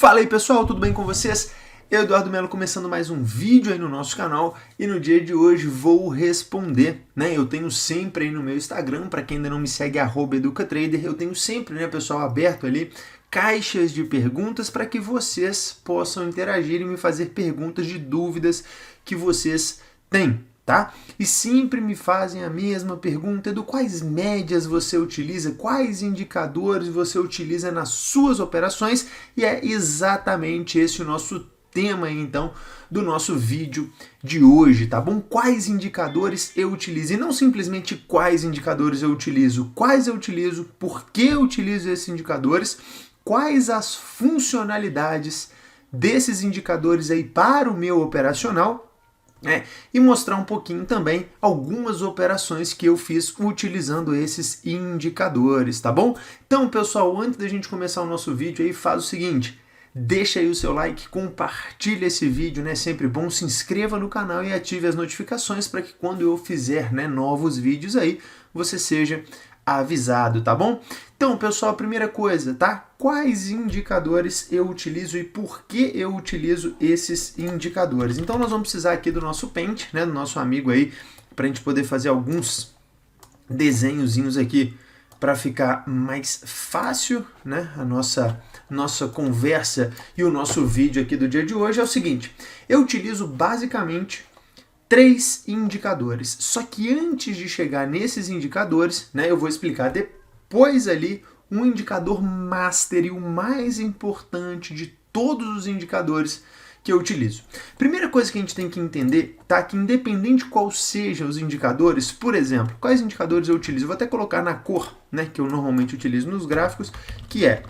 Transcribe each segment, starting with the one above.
Fala aí pessoal, tudo bem com vocês? Eu, Eduardo Melo, começando mais um vídeo aí no nosso canal e no dia de hoje vou responder, né? Eu tenho sempre aí no meu Instagram, para quem ainda não me segue, @educatrader, eu tenho sempre, né, pessoal, aberto ali caixas de perguntas para que vocês possam interagir e me fazer perguntas de dúvidas que vocês têm, tá? E sempre me fazem a mesma pergunta: Edu, quais médias você utiliza, quais indicadores você utiliza nas suas operações? E é exatamente esse o nosso tema, então, do nosso vídeo de hoje, tá bom? Quais indicadores eu utilizo? E não simplesmente quais indicadores eu utilizo, quais eu utilizo, por que eu utilizo esses indicadores, quais as funcionalidades desses indicadores aí para o meu operacional, e mostrar um pouquinho também algumas operações que eu fiz utilizando esses indicadores, tá bom? Então, pessoal, antes da gente começar o nosso vídeo aí, faz o seguinte: deixa aí o seu like, compartilha esse vídeo, né? Sempre bom, se inscreva no canal e ative as notificações para que quando eu fizer, né, novos vídeos aí, você seja avisado, tá bom? Então, pessoal, a primeira coisa, tá? Quais indicadores eu utilizo e por que eu utilizo esses indicadores? Então, nós vamos precisar aqui do nosso Paint, né, do nosso amigo aí, para a gente poder fazer alguns desenhozinhos aqui para ficar mais fácil, né, a nossa conversa e o nosso vídeo aqui do dia de hoje. É o seguinte: eu utilizo basicamente 3 indicadores. Só que antes de chegar nesses indicadores, né, eu vou explicar depois ali um indicador master e o mais importante de todos os indicadores que eu utilizo. Primeira coisa que a gente tem que entender, tá, que independente de qual sejam os indicadores, por exemplo, quais indicadores eu utilizo, eu vou até colocar na cor, né, que eu normalmente utilizo nos gráficos, que é,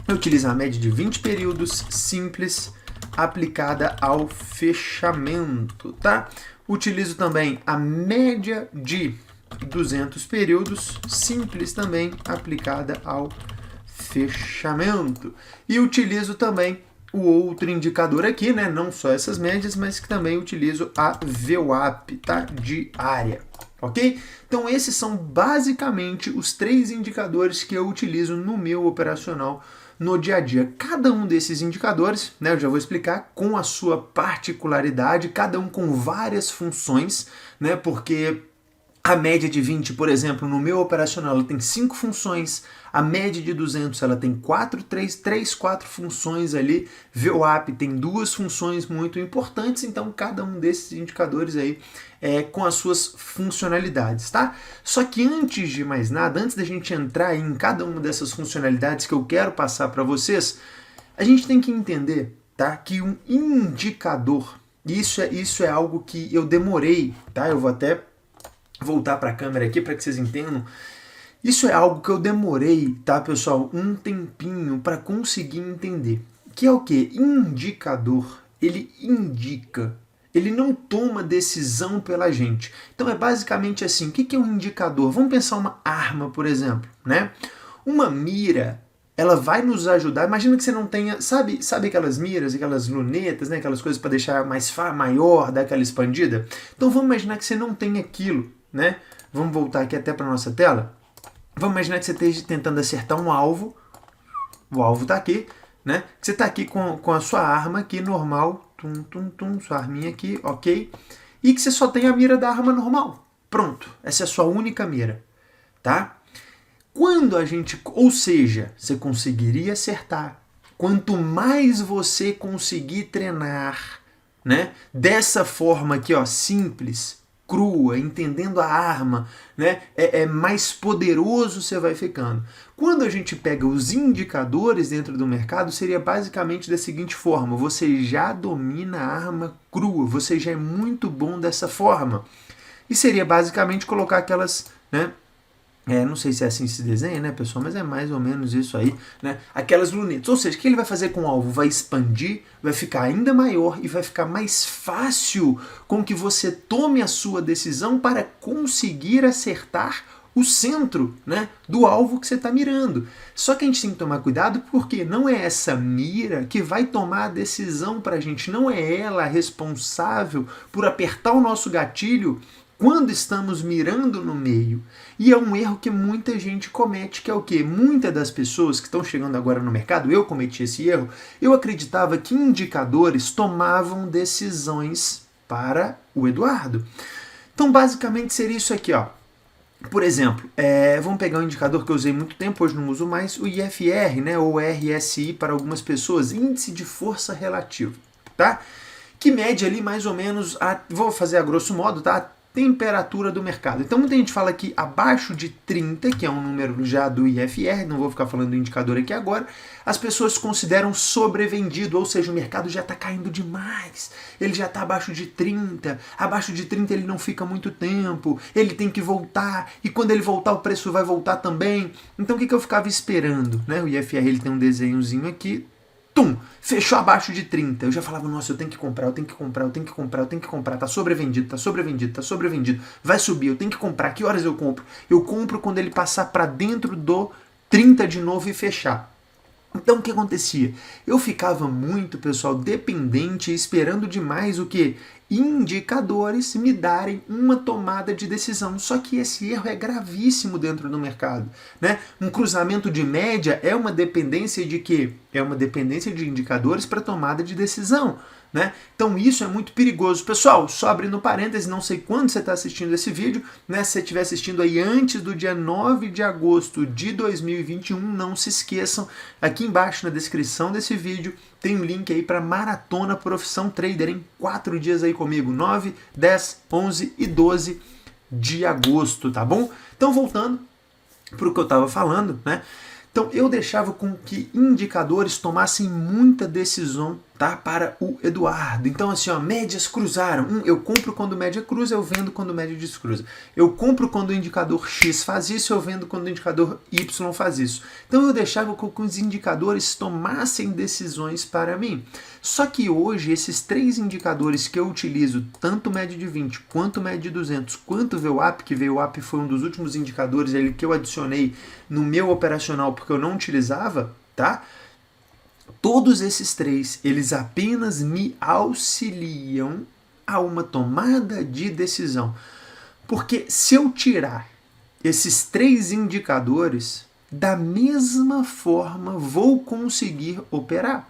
eu utilizo a média de 20 períodos simples aplicada ao fechamento, tá? Utilizo também a média de 200 períodos simples também aplicada ao fechamento. E utilizo também o outro indicador aqui, né? Não só essas médias, mas que também utilizo a VWAP, tá? Diária, ok? Então esses são basicamente os 3 indicadores que eu utilizo no meu operacional no dia a dia. Cada um desses indicadores, né, eu já vou explicar, com a sua particularidade, cada um com várias funções, né, porque a média de 20, por exemplo, no meu operacional, ela tem 5 funções, a média de 200 ela tem 4 funções ali, VWAP tem 2 funções muito importantes, então cada um desses indicadores aí com as suas funcionalidades, tá? Só que antes de mais nada, antes da gente entrar em cada uma dessas funcionalidades que eu quero passar para vocês, a gente tem que entender, tá, que um indicador, isso é algo que eu demorei, tá? Eu vou até voltar para a câmera aqui para que vocês entendam. Isso é algo que eu demorei, tá, pessoal, um tempinho para conseguir entender. Que é o quê? Indicador, ele indica, ele não toma decisão pela gente. Então é basicamente assim. O que é um indicador? Vamos pensar uma arma, por exemplo, né? Uma mira, ela vai nos ajudar. Imagina que você não tenha, sabe aquelas miras, aquelas lunetas, né, aquelas coisas para deixar maior, dar aquela expandida? Então vamos imaginar que você não tem aquilo, né? Vamos voltar aqui até para nossa tela. Vamos imaginar que você esteja tentando acertar um alvo. O alvo está aqui, né? Você está aqui com a sua arma aqui normal, sua arminha aqui, ok? E que você só tem a mira da arma normal. Pronto, essa é a sua única mira, tá? Quando a gente, ou seja, você conseguiria acertar. Quanto mais você conseguir treinar, né? Dessa forma aqui, ó, simples, crua, entendendo a arma, né, mais poderoso você vai ficando. Quando a gente pega os indicadores dentro do mercado, seria basicamente da seguinte forma: você já domina a arma crua, você já é muito bom dessa forma. E seria basicamente colocar aquelas, né, não sei se é assim que se desenha, né, pessoal, mas é mais ou menos isso aí, né? Aquelas lunetas. Ou seja, o que ele vai fazer com o alvo? Vai expandir, vai ficar ainda maior e vai ficar mais fácil com que você tome a sua decisão para conseguir acertar o centro, né, do alvo que você está mirando. Só que a gente tem que tomar cuidado, porque não é essa mira que vai tomar a decisão para a gente, não é ela responsável por apertar o nosso gatilho quando estamos mirando no meio. E é um erro que muita gente comete, que é o quê? Muitas das pessoas que estão chegando agora no mercado, eu cometi esse erro, eu acreditava que indicadores tomavam decisões para o Eduardo. Então, basicamente, seria isso aqui, ó. Por exemplo, vamos pegar um indicador que eu usei muito tempo, hoje não uso mais, o IFR, né, ou RSI para algumas pessoas, Índice de Força Relativa, tá? Que mede ali mais ou menos, vou fazer a grosso modo, tá? Temperatura do mercado. Então muita gente fala que abaixo de 30, que é um número já do IFR, não vou ficar falando do indicador aqui agora, as pessoas consideram sobrevendido, ou seja, o mercado já está caindo demais, ele já está abaixo de 30 ele não fica muito tempo, ele tem que voltar, e quando ele voltar o preço vai voltar também. Então o que eu ficava esperando? Né? O IFR ele tem um desenhozinho aqui, fechou abaixo de 30. Eu já falava, nossa, eu tenho que comprar, tá sobrevendido, vai subir, eu tenho que comprar, que horas eu compro? Eu compro quando ele passar para dentro do 30 de novo e fechar. Então o que acontecia? Eu ficava muito, pessoal, dependente, esperando demais o quê? Indicadores me darem uma tomada de decisão. Só que esse erro é gravíssimo dentro do mercado, né? Um cruzamento de média é uma dependência de quê? É uma dependência de indicadores para tomada de decisão, né? Então isso é muito perigoso. Pessoal, só abrindo parênteses, não sei quando você está assistindo esse vídeo, né? Se você estiver assistindo aí antes do dia 9 de agosto de 2021, não se esqueçam, aqui embaixo na descrição desse vídeo tem um link aí para Maratona Profissão Trader, em 4 dias aí comigo, 9, 10, 11 e 12 de agosto, tá bom? Então voltando para o que eu estava falando, né? Então eu deixava com que indicadores tomassem muita decisão, tá, para o Eduardo. Então assim, ó, médias cruzaram. Eu compro quando média cruza, eu vendo quando média descruza. Eu compro quando o indicador X faz isso, eu vendo quando o indicador Y faz isso. Então eu deixava com que os indicadores tomassem decisões para mim. Só que hoje esses 3 indicadores que eu utilizo, tanto média de 20, quanto média de 200, quanto VWAP, que VWAP foi um dos últimos indicadores ali que eu adicionei no meu operacional porque eu não utilizava, tá? Todos esses 3, eles apenas me auxiliam a uma tomada de decisão. Porque se eu tirar esses 3 indicadores, da mesma forma vou conseguir operar.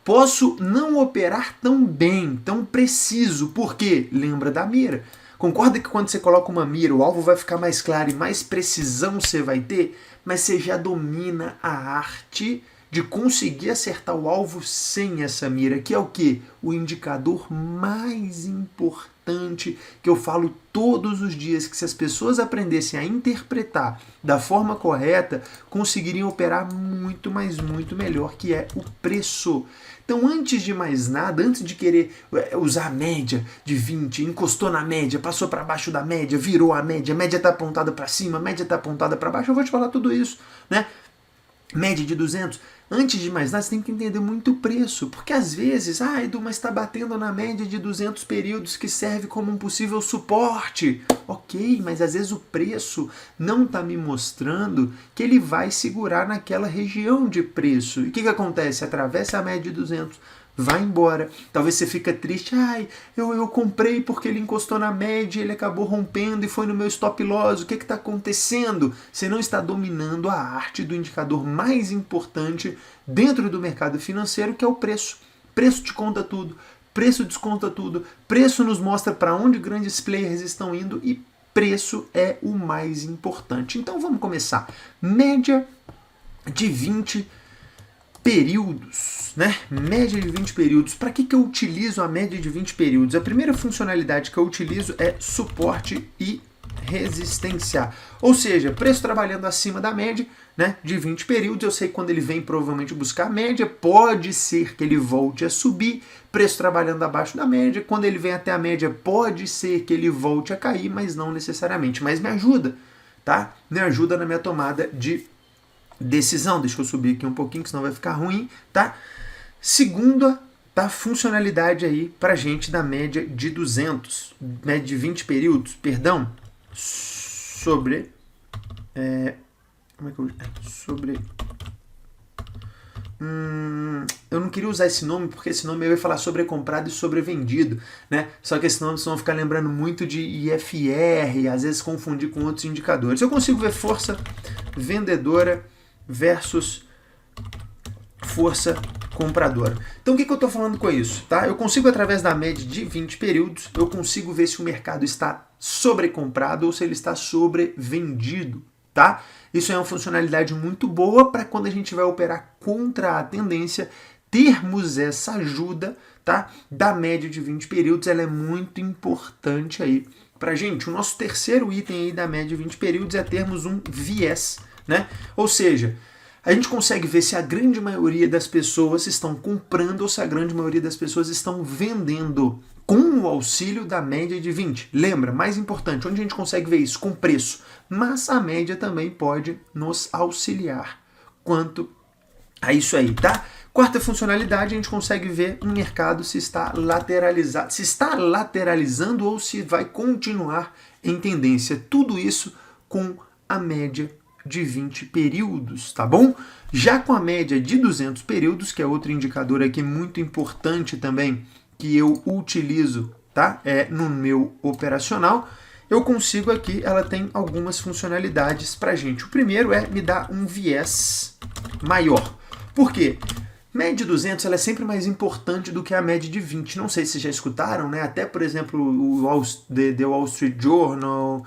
Posso não operar tão bem, tão preciso, porque lembra da mira. Concorda que quando você coloca uma mira, o alvo vai ficar mais claro e mais precisão você vai ter, mas você já domina a arte de conseguir acertar o alvo sem essa mira, que é o quê? O indicador mais importante que eu falo todos os dias, que se as pessoas aprendessem a interpretar da forma correta, conseguiriam operar muito, mas muito melhor, que é o preço. Então, antes de mais nada, antes de querer usar a média de 20, encostou na média, passou para baixo da média, virou a média está apontada para cima, a média está apontada para baixo, eu vou te falar tudo isso, né? Média de 200, antes de mais nada, você tem que entender muito o preço, porque às vezes, Edu, mas está batendo na média de 200 períodos que serve como um possível suporte. Ok, mas às vezes o preço não está me mostrando que ele vai segurar naquela região de preço. E o que acontece? Atravessa a média de 200, vai embora. Talvez você fica triste, eu comprei porque ele encostou na média, ele acabou rompendo e foi no meu stop loss. O que está acontecendo? Você não está dominando a arte do indicador mais importante dentro do mercado financeiro, que é o preço. Preço te conta tudo, preço desconta tudo, preço nos mostra para onde grandes players estão indo e preço é o mais importante. Então vamos começar. Média de 20 períodos, né? Média de 20 períodos. Para que eu utilizo a média de 20 períodos? A primeira funcionalidade que eu utilizo é suporte e resistência. Ou seja, preço trabalhando acima da média, né, de 20 períodos. Eu sei que quando ele vem provavelmente buscar a média, pode ser que ele volte a subir. Preço trabalhando abaixo da média. Quando ele vem até a média, pode ser que ele volte a cair, mas não necessariamente. Mas me ajuda, tá? Me ajuda na minha tomada de decisão. Deixa eu subir aqui um pouquinho, que senão vai ficar ruim, tá? Segunda, tá, funcionalidade aí pra gente da média de 200, média de 20 períodos, perdão, sobre eu não queria usar esse nome porque esse nome eu ia falar sobrecomprado e sobrevendido, né? Só que esse nome vocês vão ficar lembrando muito de IFR e às vezes confundir com outros indicadores. Eu consigo ver força vendedora versus força compradora. Então o que eu estou falando com isso? Tá? Eu consigo, através da média de 20 períodos, eu consigo ver se o mercado está sobrecomprado ou se ele está sobrevendido. Tá? Isso é uma funcionalidade muito boa para quando a gente vai operar contra a tendência, termos essa ajuda, tá? Da média de 20 períodos. Ela é muito importante aí para a gente. O nosso terceiro item aí da média de 20 períodos é termos um viés, né? Ou seja, a gente consegue ver se a grande maioria das pessoas estão comprando ou se a grande maioria das pessoas estão vendendo com o auxílio da média de 20. Lembra, mais importante, onde a gente consegue ver isso? Com preço. Mas a média também pode nos auxiliar quanto a isso aí, tá? Quarta funcionalidade, a gente consegue ver um mercado se está lateralizando ou se vai continuar em tendência. Tudo isso com a média de 20 períodos, tá bom? Já com a média de 200 períodos, que é outro indicador aqui muito importante também, que eu utilizo, tá? No meu operacional, eu consigo aqui, ela tem algumas funcionalidades pra gente. O primeiro é me dar um viés maior. Por quê? Média de 200 ela é sempre mais importante do que a média de 20. Não sei se já escutaram, né? Até, por exemplo, o The Wall Street Journal,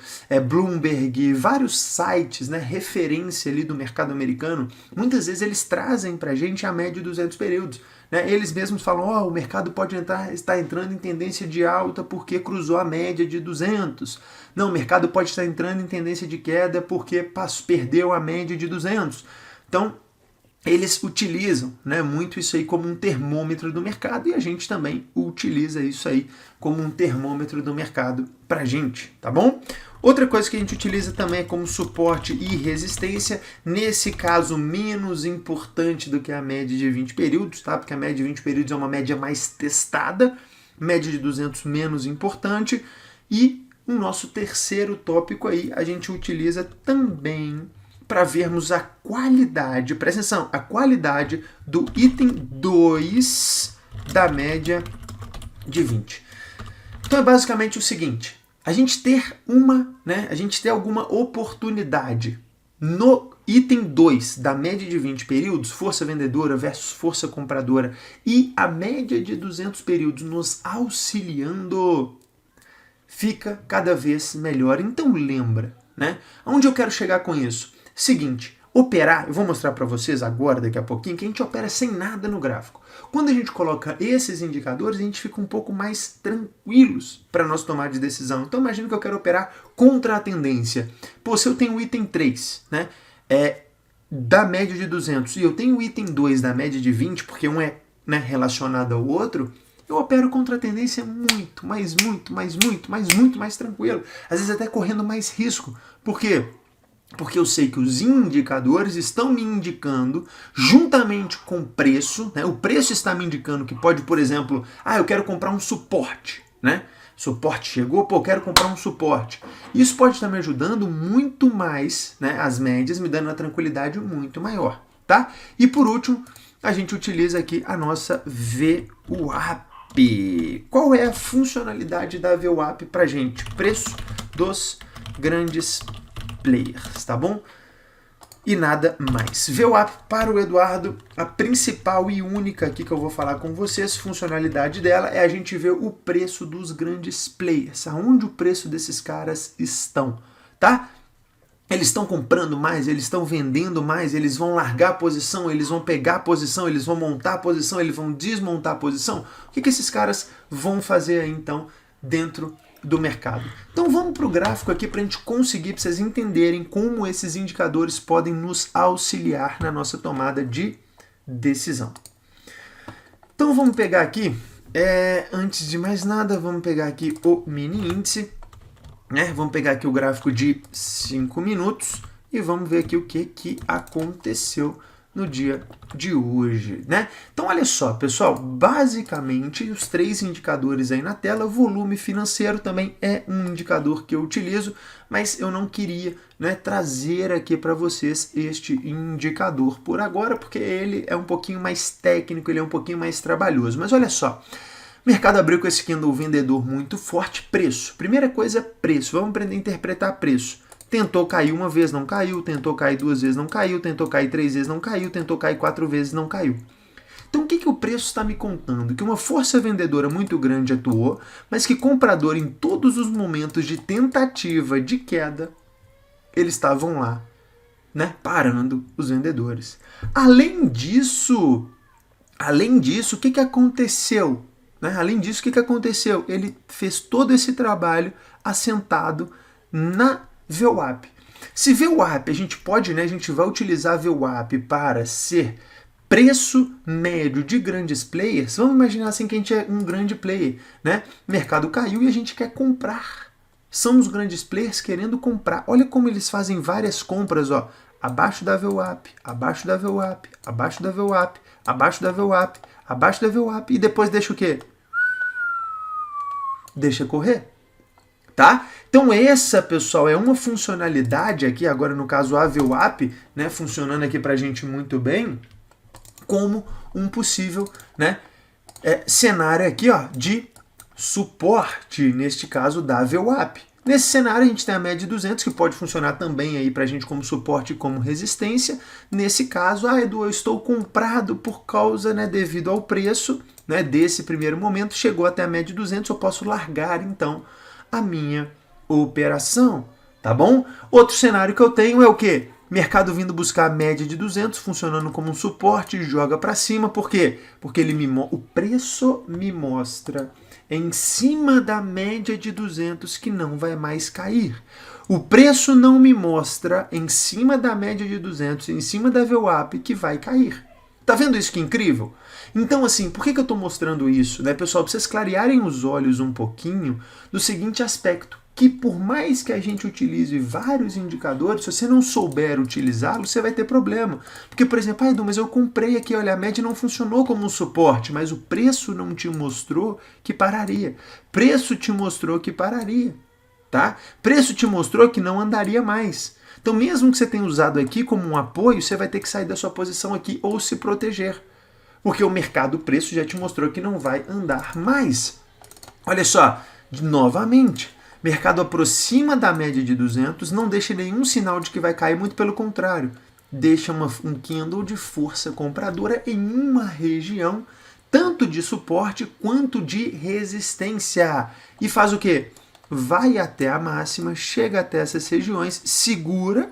Bloomberg, vários sites, né? Referência ali do mercado americano. Muitas vezes eles trazem pra gente a média de 200 períodos. Né? Eles mesmos falam, o mercado pode estar entrando em tendência de alta porque cruzou a média de 200. Não, o mercado pode estar entrando em tendência de queda porque perdeu a média de 200. Então, eles utilizam, né, muito isso aí como um termômetro do mercado e a gente também utiliza isso aí como um termômetro do mercado pra gente, tá bom? Outra coisa que a gente utiliza também é como suporte e resistência, nesse caso menos importante do que a média de 20 períodos, tá? Porque a média de 20 períodos é uma média mais testada, média de 200 menos importante, e o nosso terceiro tópico aí a gente utiliza também para vermos a qualidade, presta atenção, a qualidade do item 2 da média de 20. Então é basicamente o seguinte, a gente ter alguma oportunidade no item 2 da média de 20 períodos, força vendedora versus força compradora, e a média de 200 períodos nos auxiliando, fica cada vez melhor. Então lembra, né? Onde eu quero chegar com isso? Seguinte, operar, eu vou mostrar para vocês agora, daqui a pouquinho, que a gente opera sem nada no gráfico. Quando a gente coloca esses indicadores, a gente fica um pouco mais tranquilos para nós tomar de decisão. Então imagina que eu quero operar contra a tendência. Pô, se eu tenho o item 3, né, da média de 200, e eu tenho o item 2 da média de 20, porque um é, né, relacionado ao outro, eu opero contra a tendência muito mais tranquilo. Às vezes até correndo mais risco. Por quê? Porque eu sei que os indicadores estão me indicando, juntamente com o preço, né? O preço está me indicando que pode, por exemplo, eu quero comprar um suporte, né? Suporte chegou, eu quero comprar um suporte. Isso pode estar me ajudando muito mais, né? As médias, me dando uma tranquilidade muito maior, tá? E por último, a gente utiliza aqui a nossa VWAP. Qual é a funcionalidade da VWAP pra gente? Preço dos grandes players, tá bom? E nada mais. VWAP para o Eduardo, a principal e única aqui que eu vou falar com vocês, funcionalidade dela é a gente ver o preço dos grandes players, aonde o preço desses caras estão, tá? Eles estão comprando mais, eles estão vendendo mais, eles vão largar a posição, eles vão pegar a posição, eles vão montar a posição, eles vão desmontar a posição. O que esses caras vão fazer aí, então, dentro do mercado? Então vamos para o gráfico aqui para a gente conseguir, para vocês entenderem como esses indicadores podem nos auxiliar na nossa tomada de decisão. Então vamos pegar aqui, antes de mais nada, vamos pegar aqui o mini índice, né? Vamos pegar aqui o gráfico de 5 minutos e vamos ver aqui o que aconteceu no dia de hoje, né? Então, olha só, pessoal, basicamente os 3 indicadores aí na tela, volume financeiro também é um indicador que eu utilizo, mas eu não queria, né, trazer aqui para vocês este indicador por agora, porque ele é um pouquinho mais técnico, ele é um pouquinho mais trabalhoso. Mas olha só, o mercado abriu com esse candle vendedor muito forte, preço. Primeira coisa, preço. Vamos aprender a interpretar preço. Tentou cair uma vez, não caiu. Tentou cair 2 vezes, não caiu. Tentou cair 3 vezes, não caiu. Tentou cair 4 vezes, não caiu. Então, o que o preço está me contando? Que uma força vendedora muito grande atuou, mas que comprador, em todos os momentos de tentativa de queda, eles estavam lá, né, parando os vendedores. Além disso, o que aconteceu? Né? Além disso, o que aconteceu? Ele fez todo esse trabalho assentado na VWAP. Se VWAP, a gente pode, né, a gente vai utilizar a VWAP para ser preço médio de grandes players. Vamos imaginar assim que a gente é um grande player, né? O mercado caiu e a gente quer comprar. São os grandes players querendo comprar. Olha como eles fazem várias compras, ó. Abaixo da VWAP, abaixo da VWAP, abaixo da VWAP, abaixo da VWAP, abaixo da VWAP e depois deixa o quê? Deixa correr. Tá? Então essa, pessoal, é uma funcionalidade aqui, agora no caso a VWAP, né, funcionando aqui pra gente muito bem, como um possível, né, cenário aqui, ó, de suporte, neste caso da VWAP. Nesse cenário a gente tem a média de 200, que pode funcionar também aí pra gente como suporte e como resistência. Nesse caso, Edu, eu estou comprado por causa, né, devido ao preço, né, desse primeiro momento, chegou até a média de 200, eu posso largar então a minha operação, tá bom? Outro cenário que eu tenho é o quê? Mercado vindo buscar a média de 200, funcionando como um suporte, e joga para cima. Por quê? Porque o preço me mostra em cima da média de 200 que não vai mais cair. O preço não me mostra em cima da média de 200, em cima da VWAP, que vai cair. Tá vendo isso que incrível? Então, assim, por que eu estou mostrando isso? Né, pessoal, para vocês clarearem os olhos um pouquinho do seguinte aspecto, que por mais que a gente utilize vários indicadores, se você não souber utilizá-los, você vai ter problema. Porque, por exemplo, Edu, mas eu comprei aqui, olha, a média não funcionou como um suporte, mas o preço não te mostrou que pararia. Preço te mostrou que pararia, tá? Preço te mostrou que não andaria mais. Então, mesmo que você tenha usado aqui como um apoio, você vai ter que sair da sua posição aqui ou se proteger. Porque o mercado preço já te mostrou que não vai andar mais. Olha só, novamente, mercado aproxima da média de 200, não deixa nenhum sinal de que vai cair, muito pelo contrário. Deixa um candle de força compradora em uma região, tanto de suporte quanto de resistência. E faz o quê? Vai até a máxima, chega até essas regiões, segura,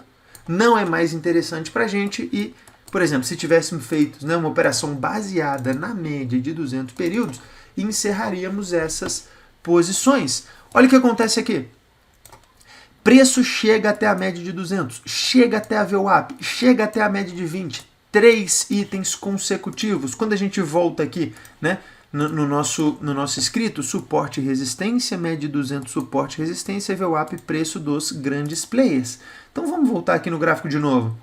não é mais interessante para a gente e, por exemplo, se tivéssemos feito, né, uma operação baseada na média de 200 períodos, encerraríamos essas posições. Olha o que acontece aqui. Preço chega até a média de 200, chega até a VWAP, chega até a média de 20. 3 itens consecutivos. Quando a gente volta aqui, né, no nosso escrito, suporte e resistência, média de 200, suporte e resistência, VWAP, preço dos grandes players. Então vamos voltar aqui no gráfico de novo.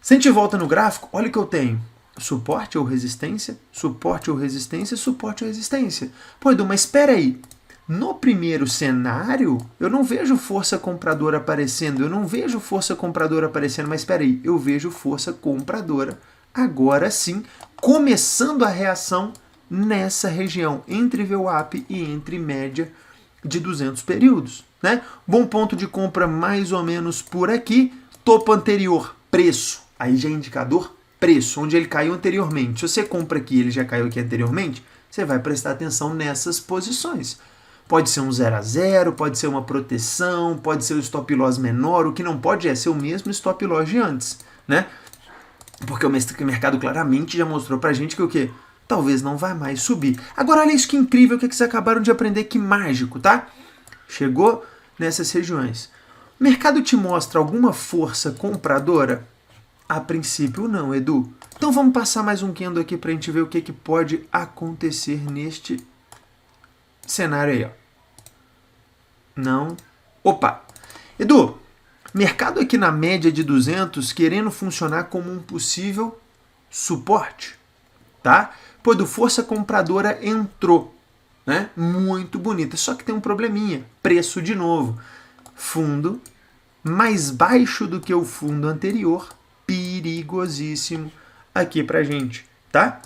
Se a gente volta no gráfico, olha o que eu tenho. Suporte ou resistência, suporte ou resistência, suporte ou resistência. Pô, Edu, mas espera aí. No primeiro cenário, eu não vejo força compradora aparecendo, mas espera aí, eu vejo força compradora agora sim, começando a reação nessa região, entre VWAP e entre média de 200 períodos. Né? Bom ponto de compra mais ou menos por aqui, topo anterior, preço, aí já é indicador preço, onde ele caiu anteriormente. Se você compra aqui ele já caiu aqui anteriormente, você vai prestar atenção nessas posições. Pode ser um 0 a 0, pode ser uma proteção, pode ser o stop loss menor, o que não pode é ser o mesmo stop loss de antes, né? Porque o mercado claramente já mostrou pra gente que o quê? Talvez não vai mais subir. Agora olha isso que incrível que vocês acabaram de aprender, que mágico, tá? Chegou nessas regiões. O mercado te mostra alguma força compradora? A princípio não, Edu. Então vamos passar mais um candle aqui pra gente ver o que pode acontecer neste cenário aí, ó. Não. Opa! Edu, mercado aqui na média de 200 querendo funcionar como um possível suporte, tá? Pô, Edu, força compradora entrou, né? Muito bonita, só que tem um probleminha, preço de novo. Fundo mais baixo do que o fundo anterior, perigosíssimo aqui pra gente, tá?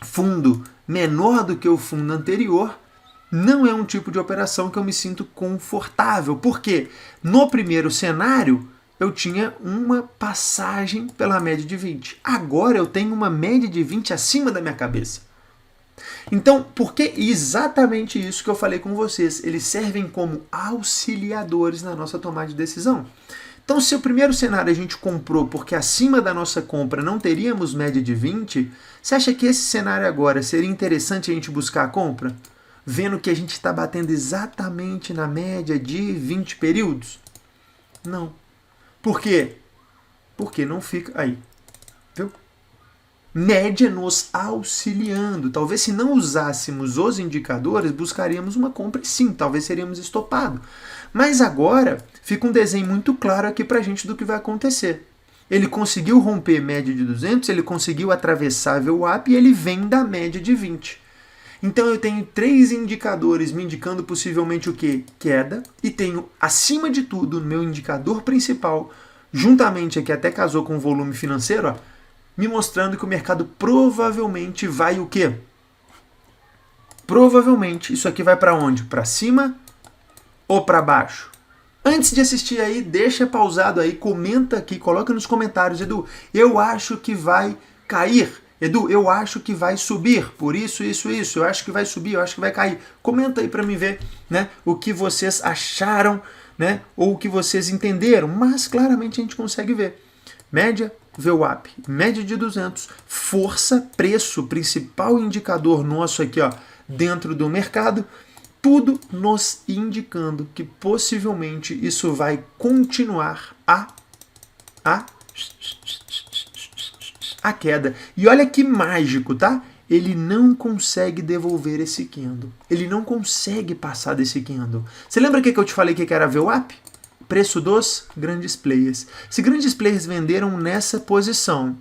Fundo menor do que o fundo anterior, não é um tipo de operação que eu me sinto confortável. Por quê? No primeiro cenário, eu tinha uma passagem pela média de 20. Agora eu tenho uma média de 20 acima da minha cabeça. Então, por que exatamente isso que eu falei com vocês? Eles servem como auxiliadores na nossa tomada de decisão. Então, se o primeiro cenário a gente comprou porque acima da nossa compra não teríamos média de 20, você acha que esse cenário agora seria interessante a gente buscar a compra? Vendo que a gente está batendo exatamente na média de 20 períodos? Não. Por quê? Porque não fica aí. Viu? Média nos auxiliando. Talvez se não usássemos os indicadores, buscaríamos uma compra e sim, talvez seríamos estopado. Mas agora fica um desenho muito claro aqui pra gente do que vai acontecer. Ele conseguiu romper média de 200, ele conseguiu atravessar a VWAP e ele vem da média de 20. Então eu tenho 3 indicadores me indicando possivelmente o quê? Queda. E tenho, acima de tudo, o meu indicador principal, juntamente aqui até casou com o volume financeiro, ó, me mostrando que o mercado provavelmente vai o quê? Provavelmente isso aqui vai para onde? Para cima ou para baixo? Antes de assistir aí, deixa pausado aí, comenta aqui, coloca nos comentários, Edu, eu acho que vai cair. Edu, eu acho que vai subir, por isso, eu acho que vai subir, eu acho que vai cair. Comenta aí para mim ver, né, o que vocês acharam, né, ou o que vocês entenderam, mas claramente a gente consegue ver. Média, VWAP, média de 200, força, preço, principal indicador nosso aqui, ó, dentro do mercado, tudo nos indicando que possivelmente isso vai continuar a queda. E olha que mágico, tá? Ele não consegue devolver esse candle. Ele não consegue passar desse candle. Você lembra que eu te falei que era VWAP? Preço dos grandes players. Se grandes players venderam nessa posição,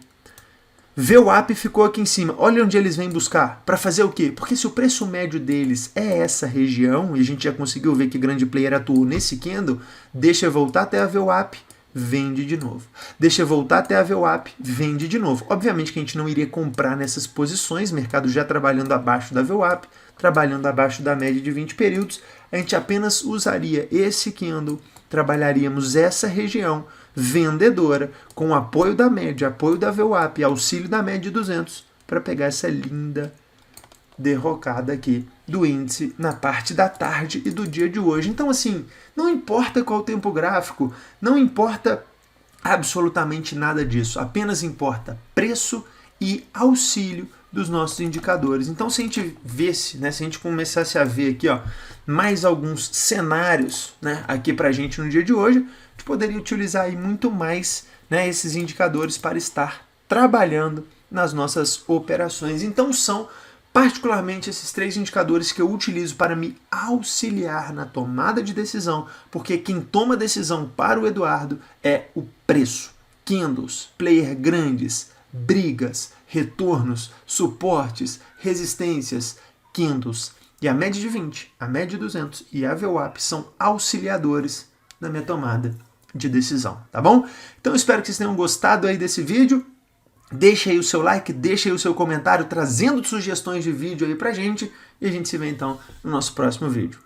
VWAP ficou aqui em cima. Olha onde eles vêm buscar. Para fazer o quê? Porque se o preço médio deles é essa região, e a gente já conseguiu ver que grande player atuou nesse candle, deixa eu voltar até a VWAP, vende de novo. Deixa eu voltar até a VWAP, vende de novo. Obviamente que a gente não iria comprar nessas posições, mercado já trabalhando abaixo da VWAP, trabalhando abaixo da média de 20 períodos, a gente apenas usaria esse candle, trabalharíamos essa região vendedora com apoio da média, apoio da VWAP e auxílio da média de 200 para pegar essa linda derrocada aqui do índice na parte da tarde e do dia de hoje. Então, assim, não importa qual o tempo gráfico, não importa absolutamente nada disso, apenas importa preço e auxílio dos nossos indicadores. Então, se a gente visse, né, se a gente começasse a ver aqui, ó, mais alguns cenários, né, aqui para a gente no dia de hoje, a gente poderia utilizar aí muito mais, né, esses indicadores para estar trabalhando nas nossas operações. Então, são particularmente esses 3 indicadores que eu utilizo para me auxiliar na tomada de decisão, porque quem toma decisão para o Eduardo é o preço. Candles, player grandes, brigas, retornos, suportes, resistências, candles. E a média de 20, a média de 200 e a VWAP são auxiliadores na minha tomada de decisão, tá bom? Então espero que vocês tenham gostado aí desse vídeo. Deixa aí o seu like, deixa aí o seu comentário, trazendo sugestões de vídeo aí pra gente. E a gente se vê então no nosso próximo vídeo.